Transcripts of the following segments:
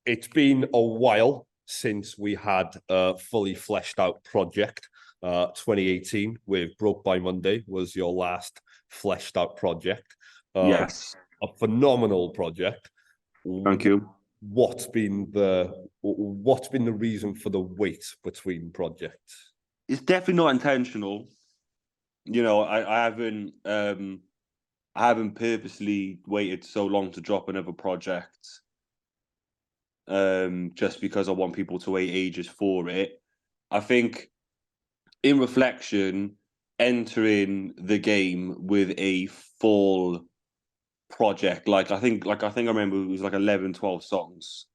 It's been a while since we had a fully fleshed out project. 2018 with Broke by Monday was your last fleshed out project. Uh, Yes, a phenomenal project. thank you. What's been the reason for the wait between projects? It's definitely not intentional. I haven't purposely waited so long to drop another project. Just because I want people to wait ages for it. I think, in reflection, entering the game with a full project, like I remember it was like 11, 12 songs.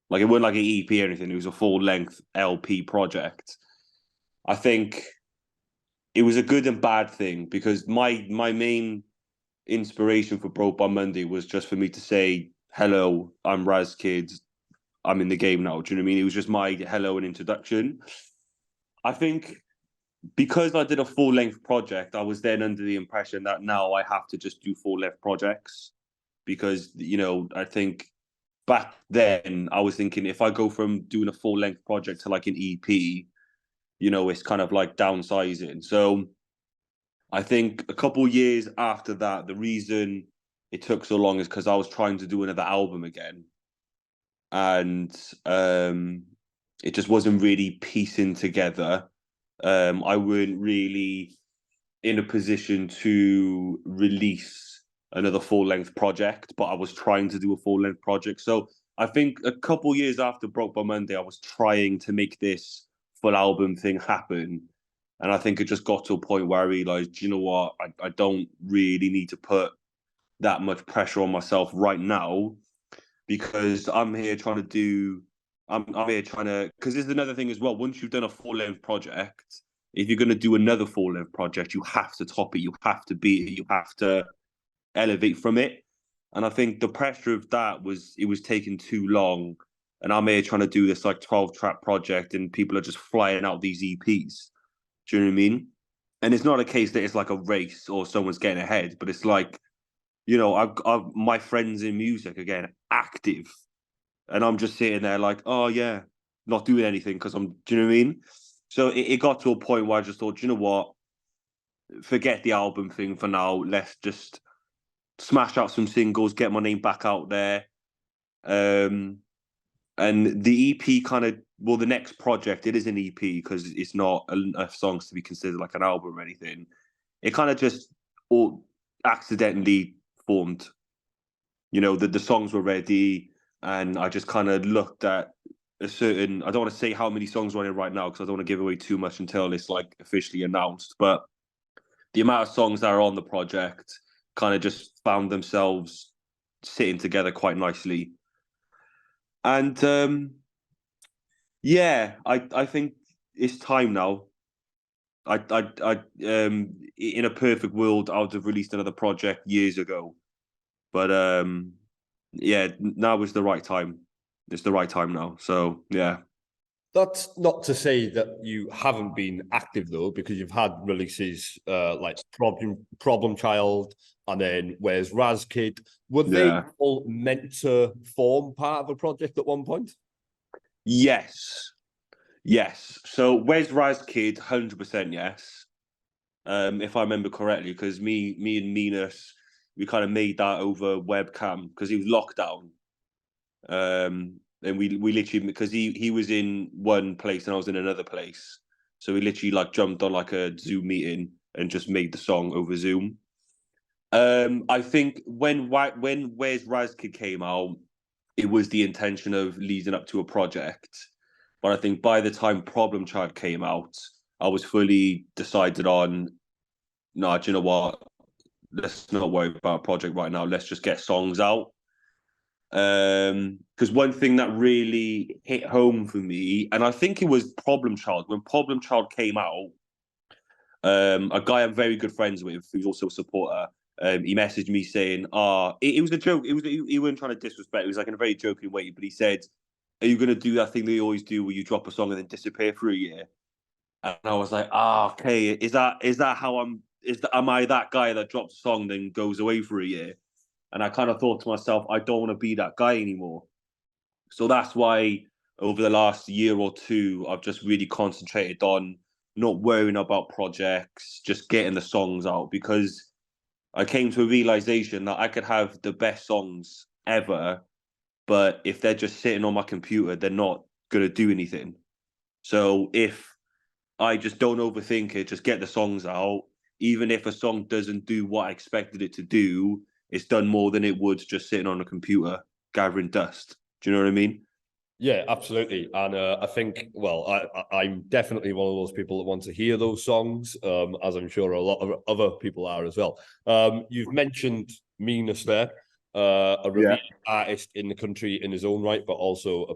Like it wasn't like an EP or anything. It was a full length LP project. I think it was a good and bad thing because my main inspiration for Broke by Monday was just for me to say, hello, I'm Razkid. I'm in the game now. Do you know what I mean? It was just my hello and introduction. I think because I did a full length project, I was then under the impression that now I have to just do full length projects because, I think back then I was thinking if I go from doing a full length project to like an EP, it's kind of like downsizing. So I think a couple of years after that, the reason it took so long is because I was trying to do another album again. And it just wasn't really piecing together. I weren't really in a position to release another full length project, but I was trying to do a full length project. So I think a couple years after Broke by Monday, I was trying to make this full album thing happen. And I think it just got to a point where I realized, you know what, I don't really need to put that much pressure on myself right now because I'm here trying to, because there's another thing as well. Once you've done a full length project, if you're going to do another full length project, you have to top it, you have to beat it, you have to elevate from it. And I think the pressure of that it was taking too long. And I'm here trying to do this like 12-track project, and people are just flying out these EPs. Do you know what I mean? And it's not a case that it's like a race or someone's getting ahead, but it's like, I've my friends in music are getting active, and I'm just sitting there like, oh yeah, not doing anything because do you know what I mean? So it got to a point where I just thought, you know what, forget the album thing for now. Let's just smash out some singles, get my name back out there. Um, and the EP the next project, it is an EP because it's not enough songs to be considered like an album or anything. It kind of just all accidentally formed. The songs were ready, and I just kind of looked at a certain. I don't want to say how many songs are on it right now because I don't want to give away too much until it's like officially announced. But the amount of songs that are on the project kind of just found themselves sitting together quite nicely. And yeah, I think it's time now. In a perfect world, I would have released another project years ago. But yeah, now is the right time. It's the right time now. So yeah. That's not to say that you haven't been active though, because you've had releases like Problem Child and then Where's Razkid. Were they Yeah. all meant to form part of a project at one point? Yes. Yes. So where's Rise Kid? 100% yes. If I remember correctly, because me and Minas, we kind of made that over webcam because he was lockdown. And we literally, because he was in one place and I was in another place, so we literally like jumped on like a Zoom meeting and just made the song over Zoom. I think when Where's Rise Kid came out, it was the intention of leading up to a project. But I think by the time Problem Child came out, I was fully decided on, no, do you know what? Let's not worry about a project right now. Let's just get songs out. Because one thing that really hit home for me, and I think it was Problem Child. When Problem Child came out, a guy I'm very good friends with, who's also a supporter, he messaged me saying, it was a joke. He wasn't trying to disrespect. It was like in a very joking way, but he said, "Are you going to do that thing they always do, where you drop a song and then disappear for a year?" And I was like, okay, is that how am I that guy that drops a song then goes away for a year? And I kind of thought to myself, I don't want to be that guy anymore. So that's why over the last year or two, I've just really concentrated on not worrying about projects, just getting the songs out, because I came to a realization that I could have the best songs ever, but if they're just sitting on my computer, they're not going to do anything. So if I just don't overthink it, just get the songs out, even if a song doesn't do what I expected it to do, it's done more than it would just sitting on a computer gathering dust. Do you know what I mean? Yeah, absolutely. And I think, well, I'm definitely one of those people that want to hear those songs, as I'm sure a lot of other people are as well. You've mentioned Minas there, a revered artist in the country in his own right, but also a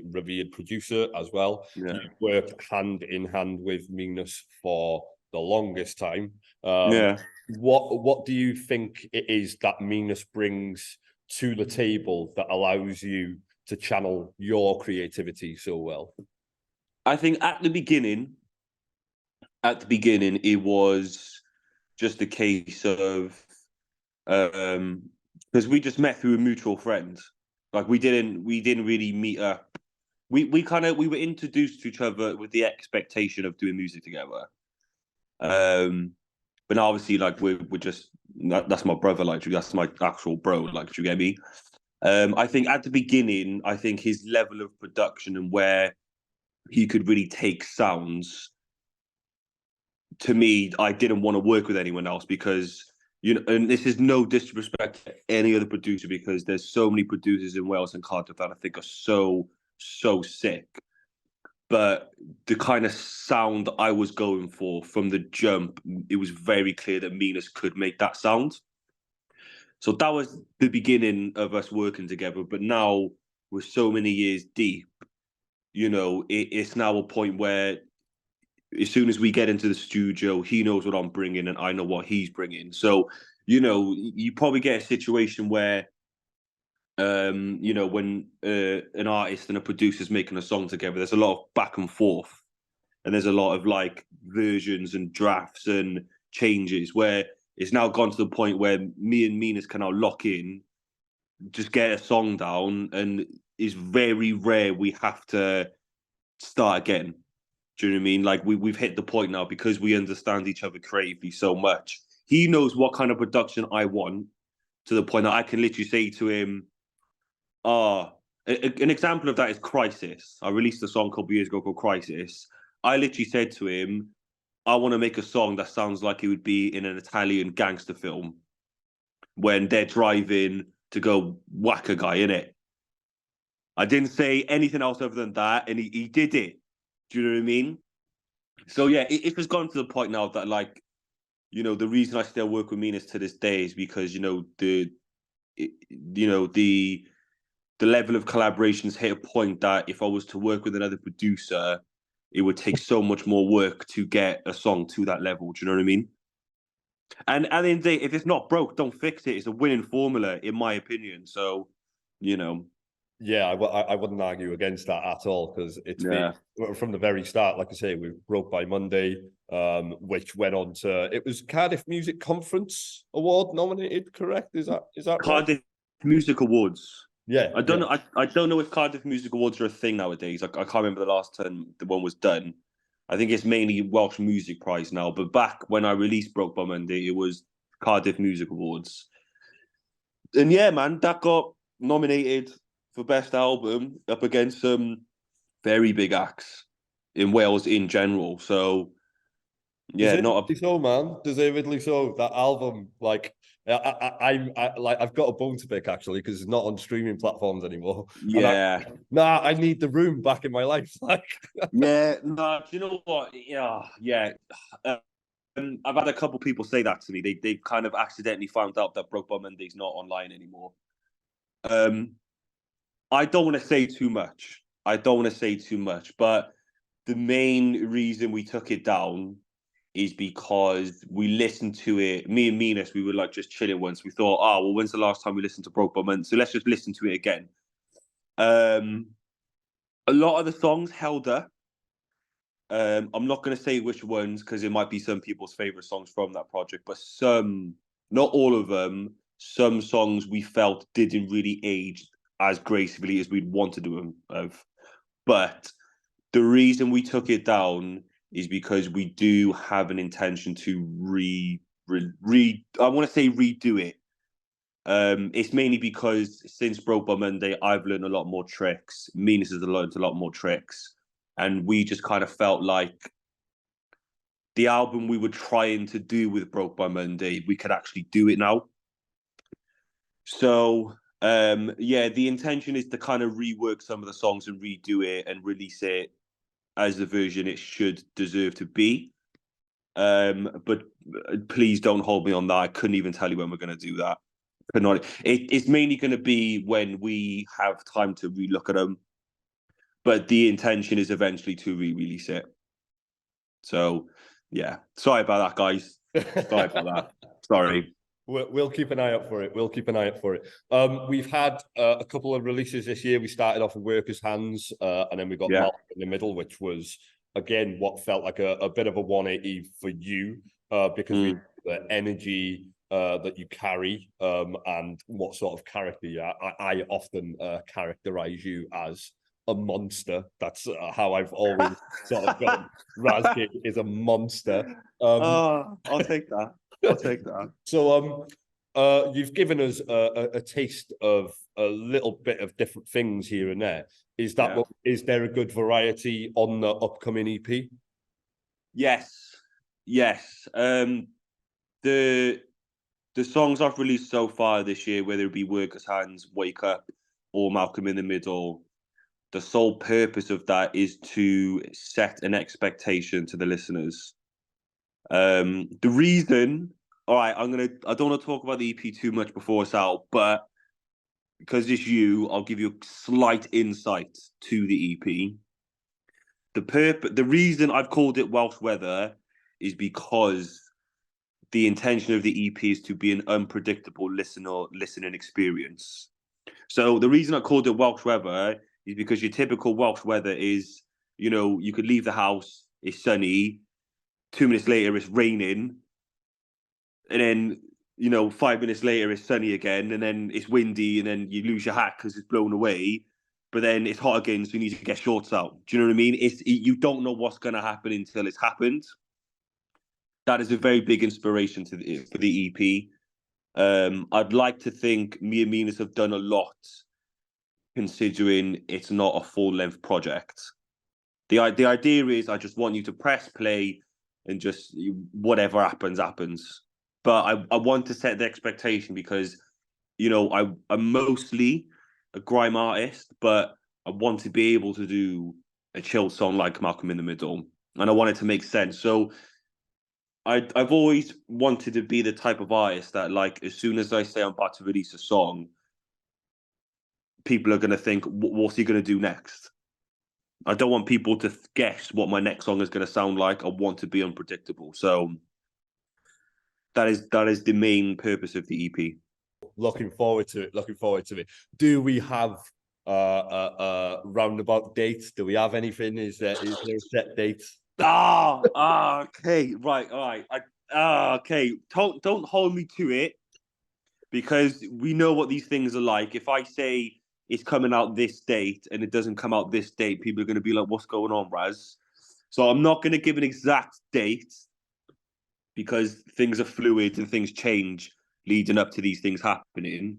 revered producer as well. Yeah. You've worked hand in hand with Minas for the longest time. Yeah. What do you think it is that Minas brings to the table that allows you to channel your creativity so well? I think at the beginning, it was just a case of because we just met through a mutual friend. Like we didn't really meet up. We were introduced to each other with the expectation of doing music together. But now obviously like we're just that's my brother, like that's my actual bro, like do you get me? I think at the beginning, I think his level of production and where he could really take sounds, to me, I didn't want to work with anyone else because, you know, and this is no disrespect to any other producer, because there's so many producers in Wales and Cardiff that I think are so sick. But the kind of sound I was going for from the jump, it was very clear that Minas could make that sound. So that was the beginning of us working together. But now we're so many years deep, you know, it's now a point where as soon as we get into the studio, he knows what I'm bringing and I know what he's bringing. So, you know, you probably get a situation where, you know, when an artist and a producer's making a song together, there's a lot of back and forth, and there's a lot of like versions and drafts and changes where it's now gone to the point where me and Minas can now lock in, just get a song down, and it's very rare we have to start again. Do you know what I mean? Like we've hit the point now because we understand each other creatively so much. He knows what kind of production I want, to the point that I can literally say to him, an example of that is Crisis. I released a song a couple of years ago called Crisis. I literally said to him, I want to make a song that sounds like it would be in an Italian gangster film when they're driving to go whack a guy, in it. I didn't say anything else other than that, and he did it. Do you know what I mean? So yeah, it has gone to the point now that, like, you know, the reason I still work with Minas to this day is because, you know, the level of collaborations hit a point that if I was to work with another producer, it would take so much more work to get a song to that level. Do you know what I mean? And at the end of the day, if it's not broke, don't fix it. It's a winning formula, in my opinion. So, you know. Yeah, I wouldn't argue against that at all, because it's been from the very start. Like I say, we broke by Monday, which went on to, it was Cardiff Music Conference Award nominated. Correct? Is that Cardiff right? Music Awards? Yeah, I don't know. I don't know if Cardiff Music Awards are a thing nowadays. I can't remember the last time the one was done. I think it's mainly Welsh Music Prize now. But back when I released Broke by Monday, it was Cardiff Music Awards. And yeah, man, that got nominated for Best Album up against some very big acts in Wales in general. So yeah, not a... Deservedly so, man. Deservedly so. That album, like, I've got a bone to pick actually, because it's not on streaming platforms anymore. And Yeah. I need the room back in my life. Like, Yeah, no, do you know what? Yeah. I've had a couple people say that to me. They kind of accidentally found out that Broke by Monday's not online anymore. I don't want to say too much. But the main reason we took it down is because we listened to it. Me and Minas, we were like just chilling once. We thought, oh, well, when's the last time we listened to Broke by Monday? So let's just listen to it again. A lot of the songs held up. I'm not going to say which ones because it might be some people's favorite songs from that project, but some, not all of them, some songs we felt didn't really age as gracefully as we'd want to do them. But the reason we took it down is because we do have an intention to I want to say redo it. It's mainly because since Broke by Monday, I've learned a lot more tricks. Minas has learned a lot more tricks. And we just kind of felt like the album we were trying to do with Broke by Monday, we could actually do it now. So, the intention is to kind of rework some of the songs and redo it and release it as the version it should deserve to be. But please don't hold me on that. I couldn't even tell you when we're going to do that. Could not. It's mainly going to be when we have time to relook at them. But the intention is eventually to re-release it. So, yeah. Sorry about that, guys. Sorry about that. Sorry. We'll keep an eye out for it. We'll keep an eye out for it. We've had a couple of releases this year. We started off with Workers' Hands, and then we got Malcolm in the Middle, which was, again, what felt like a bit of a 180 for you, because we the energy that you carry, and what sort of character you are. I often characterize you as a monster. That's how I've always sort of gone. Razkid is a monster. I'll take that. I'll take that. So, you've given us a taste of a little bit of different things here and there. Is there a good variety on the upcoming EP? Yes. The songs I've released so far this year, whether it be Workers' Hands, Wake Up, or Malcolm in the Middle, the sole purpose of that is to set an expectation to the listeners. The reason, all right, I don't want to talk about the EP too much before it's out, but because it's you, I'll give you a slight insight to the EP. The reason I've called it Welsh Weather is because the intention of the EP is to be an unpredictable listening experience. So the reason I called it Welsh Weather is because your typical Welsh weather is, you could leave the house, it's sunny, 2 minutes later it's raining, and then 5 minutes later it's sunny again, and then it's windy, and then you lose your hat because it's blown away, but then it's hot again, so you need to get shorts out. Do you know what I mean? You don't know what's going to happen until it's happened. That is a very big inspiration for the EP. I'd like to think me and Minas have done a lot, considering it's not a full-length project. The idea is I just want you to press play and just whatever happens. But I want to set the expectation because, I'm mostly a grime artist, but I want to be able to do a chill song like Malcolm in the Middle, and I want it to make sense. So I've always wanted to be the type of artist that, like, as soon as I say I'm about to release a song, people are going to think, what's he going to do next? I don't want people to guess what my next song is going to sound like. I want to be unpredictable. So that is the main purpose of the EP. Looking forward to it. Do we have a roundabout date? Do we have anything? Is there a set date? Okay, right, all right. Okay. Don't hold me to it, because we know what these things are like. If I say it's coming out this date and it doesn't come out this date, people are going to be like, what's going on, Raz? So I'm not going to give an exact date, because things are fluid and things change leading up to these things happening.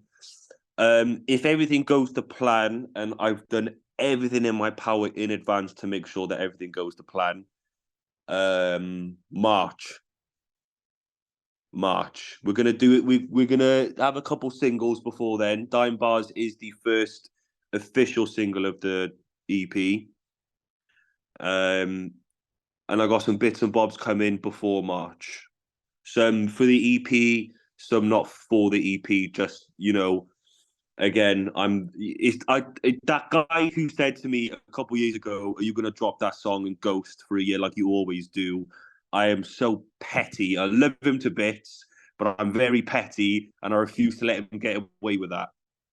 If everything goes to plan, and I've done everything in my power in advance to make sure that everything goes to plan, March. We're gonna do it. We're gonna have a couple singles before then. Daim Bars is the first official single of the EP. And I got some bits and bobs coming before March. Some for the EP, some not for the EP. Just, again, that guy who said to me a couple years ago, "Are you gonna drop that song and ghost for a year like you always do?" I am so petty. I love him to bits, but I'm very petty, and I refuse to let him get away with that.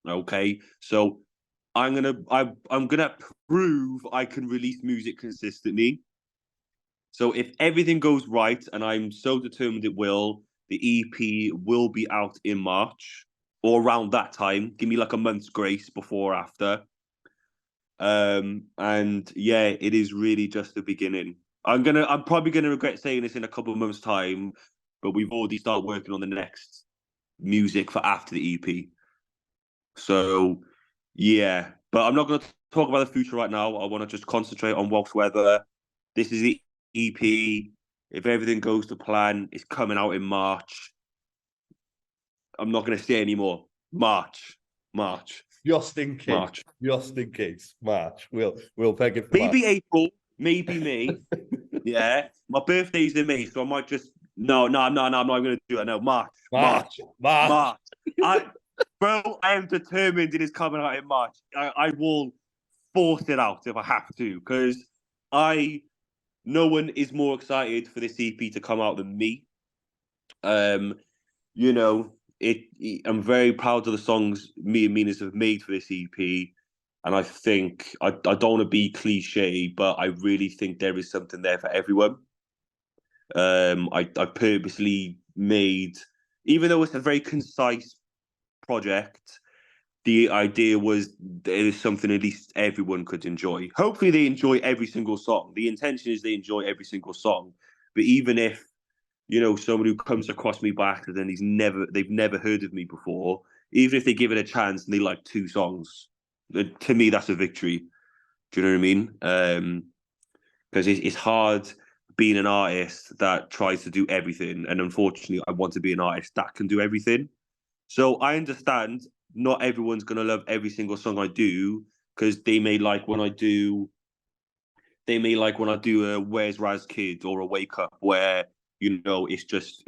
Okay, so I'm gonna prove I can release music consistently. So if everything goes right, and I'm so determined it will, the EP will be out in March. or around that time. Give me like a month's grace before or after. And yeah, it is really just the beginning. I'm probably gonna regret saying this in a couple of months' time, but we've already started working on the next music for after the EP. So yeah, but I'm not gonna talk about the future right now. I want to just concentrate on Welsh Weather. This is the EP. If everything goes to plan, it's coming out in March. I'm not gonna say anymore. March. Just in case. March. Just in case. March. We'll peg it for Maybe March. April, maybe May. Yeah, my birthday's in May, so I might just I'm not going to do it. No, March. I, bro, I am determined it is coming out in March. I will force it out if I have to, because no one is more excited for this EP to come out than me. You know, I'm very proud of the songs me and Minas have made for this EP. And I think I don't want to be cliche, but I really think there is something there for everyone. I purposely made, even though it's a very concise project, the idea was there is something at least everyone could enjoy. Hopefully they enjoy every single song. The intention is they enjoy every single song. But even if, someone who comes across me by accident, they've never heard of me before, even if they give it a chance and they like 2 songs, to me, that's a victory. Do you know what I mean? Because it's hard being an artist that tries to do everything. And unfortunately, I want to be an artist that can do everything. So I understand not everyone's going to love every single song I do, because they may like when I do a Where's Razkid or a Wake Up, where, it's just,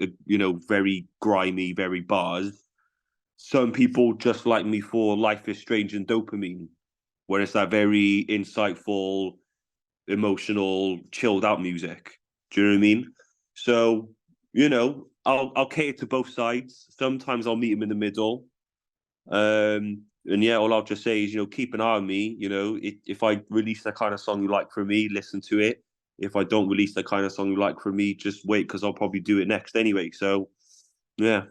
very grimy, very bars. Some people just like me for Life is Strange and Dopamine, where it's that very insightful, emotional, chilled out music. Do you know what I mean? So, I'll cater to both sides. Sometimes I'll meet them in the middle. And yeah, all I'll just say is, keep an eye on me. If I release the kind of song you like from me, listen to it. If I don't release the kind of song you like from me, just wait, because I'll probably do it next anyway. So, yeah.